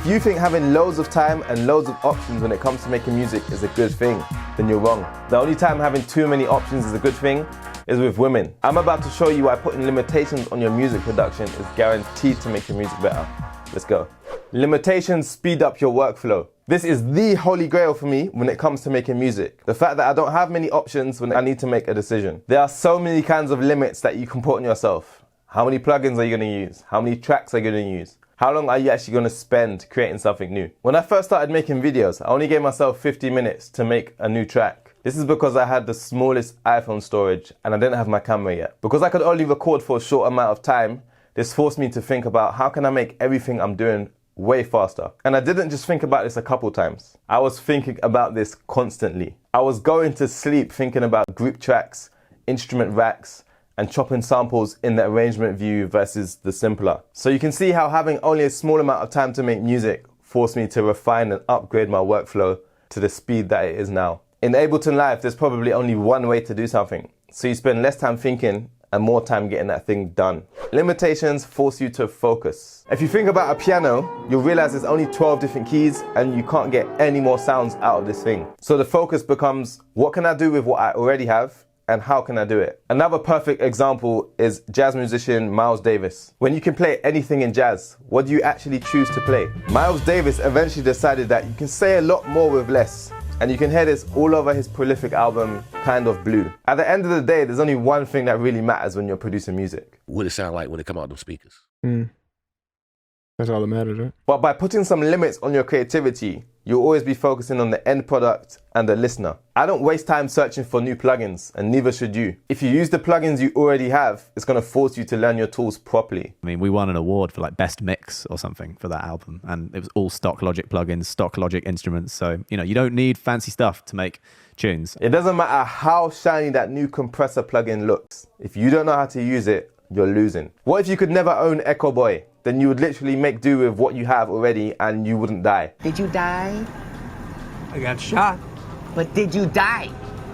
If you think having loads of time and loads of options when it comes to making music is a good thing, then you're wrong. The only time having too many options is a good thing is with women. I'm about to show you why putting limitations on your music production is guaranteed to make your music better. Let's go. Limitations speed up your workflow. This is the holy grail for me when it comes to making music. The fact that I don't have many options when I need to make a decision. There are so many kinds of limits that you can put on yourself. How many plugins are you going to use? How many tracks are you going to use? How long are you actually going to spend creating something new? When I first started making videos, I only gave myself 50 minutes to make a new track. This is because I had the smallest iPhone storage and I didn't have my camera yet. Because I could only record for a short amount of time, this forced me to think about how can I make everything I'm doing way faster. And I didn't just think about this a couple times. I was thinking about this constantly. I was going to sleep thinking about group tracks, instrument racks, and chopping samples in the arrangement view versus the simpler. So you can see how having only a small amount of time to make music forced me to refine and upgrade my workflow to the speed that it is now. In Ableton Live, there's probably only one way to do something. So you spend less time thinking and more time getting that thing done. Limitations force you to focus. If you think about a piano, you'll realize there's only 12 different keys and you can't get any more sounds out of this thing. So the focus becomes, what can I do with what I already have? And how can I do it? Another perfect example is jazz musician Miles Davis. When you can play anything in jazz, what do you actually choose to play? Miles Davis eventually decided that you can say a lot more with less. And you can hear this all over his prolific album, Kind of Blue. At the end of the day, there's only one thing that really matters when you're producing music. What it sound like when it come out of those speakers. That's all that matters, right? But by putting some limits on your creativity, you'll always be focusing on the end product and the listener. I don't waste time searching for new plugins, and neither should you. If you use the plugins you already have, it's going to force you to learn your tools properly. I mean, we won an award for like best mix or something for that album, and it was all stock Logic plugins, stock Logic instruments. So, you know, you don't need fancy stuff to make tunes. It doesn't matter how shiny that new compressor plugin looks. If you don't know how to use it, you're losing. What if you could never own Echo Boy? Then you would literally make do with what you have already and you wouldn't die. Did you die? I got shot. But did you die?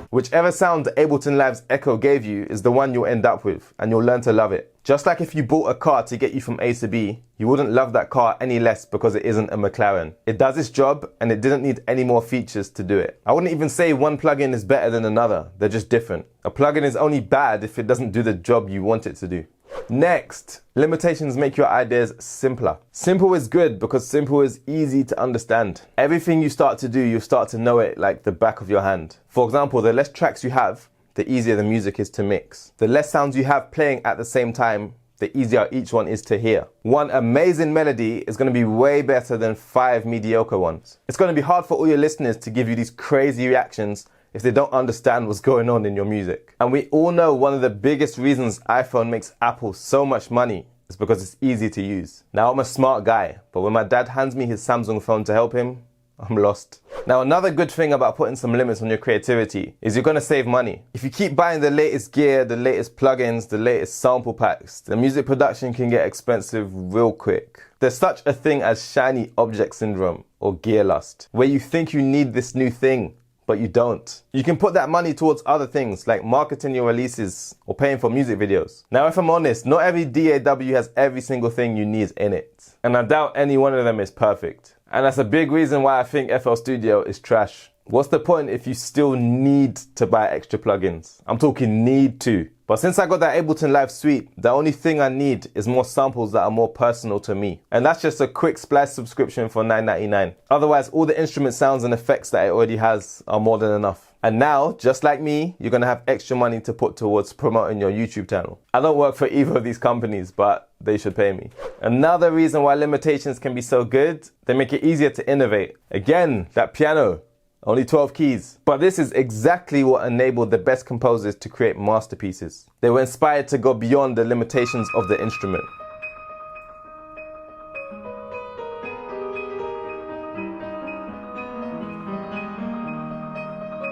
Whichever sound Ableton Live's Echo gave you is the one you'll end up with, and you'll learn to love it. Just like if you bought a car to get you from A to B, you wouldn't love that car any less because it isn't a McLaren. It does its job and it didn't need any more features to do it. I wouldn't even say one plugin is better than another, they're just different. A plugin is only bad if it doesn't do the job you want it to do. Next, limitations make your ideas simpler. Simple is good because simple is easy to understand. Everything you start to do, you start to know it like the back of your hand. For example, the less tracks you have, the easier the music is to mix. The less sounds you have playing at the same time, the easier each one is to hear. One amazing melody is going to be way better than 5 mediocre ones. It's going to be hard for all your listeners to give you these crazy reactions if they don't understand what's going on in your music. And we all know one of the biggest reasons iPhone makes Apple so much money is because it's easy to use. Now, I'm a smart guy, but when my dad hands me his Samsung phone to help him, I'm lost. Now, another good thing about putting some limits on your creativity is you're going to save money. If you keep buying the latest gear, the latest plugins, the latest sample packs, the music production can get expensive real quick. There's such a thing as shiny object syndrome or gear lust, where you think you need this new thing, but you don't. You can put that money towards other things like marketing your releases or paying for music videos. Now, if I'm honest, not every DAW has every single thing you need in it. And I doubt any one of them is perfect. And that's a big reason why I think FL Studio is trash. What's the point if you still need to buy extra plugins? I'm talking need to. But since I got that Ableton Live suite, the only thing I need is more samples that are more personal to me. And that's just a quick Splice subscription for $9.99. Otherwise, all the instrument sounds and effects that it already has are more than enough. And now, just like me, you're gonna have extra money to put towards promoting your YouTube channel. I don't work for either of these companies, but they should pay me. Another reason why limitations can be so good, they make it easier to innovate. Again, that piano. Only 12 keys. But this is exactly what enabled the best composers to create masterpieces. They were inspired to go beyond the limitations of the instrument.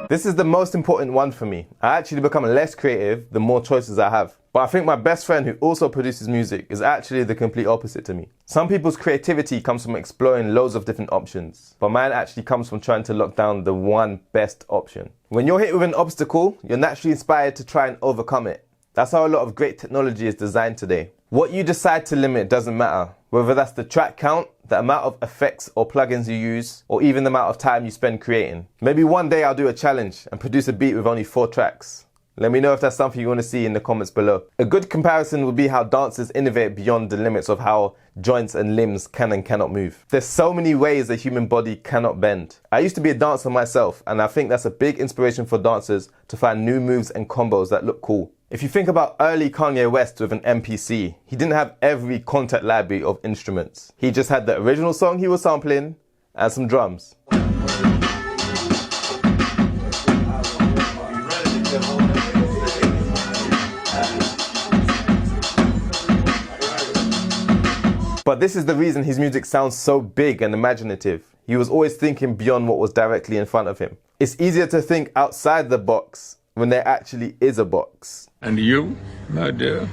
This is the most important one for me. I actually become less creative the more choices I have. But I think my best friend who also produces music is actually the complete opposite to me. Some people's creativity comes from exploring loads of different options, but mine actually comes from trying to lock down the one best option. When you're hit with an obstacle, you're naturally inspired to try and overcome it. That's how a lot of great technology is designed today. What you decide to limit doesn't matter. Whether that's the track count, the amount of effects or plugins you use, or even the amount of time you spend creating. Maybe one day I'll do a challenge and produce a beat with only 4 tracks. Let me know if that's something you want to see in the comments below. A good comparison would be how dancers innovate beyond the limits of how joints and limbs can and cannot move. There's so many ways the human body cannot bend. I used to be a dancer myself, and I think that's a big inspiration for dancers to find new moves and combos that look cool. If you think about early Kanye West with an MPC, he didn't have every contact library of instruments. He just had the original song he was sampling and some drums. But this is the reason his music sounds so big and imaginative. He was always thinking beyond what was directly in front of him. It's easier to think outside the box when there actually is a box. And you, my dear,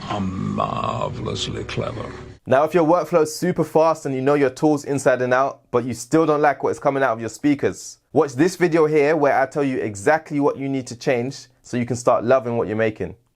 are marvelously clever. Now, if your workflow is super fast and you know your tools inside and out, but you still don't like what is coming out of your speakers, watch this video here where I tell you exactly what you need to change so you can start loving what you're making.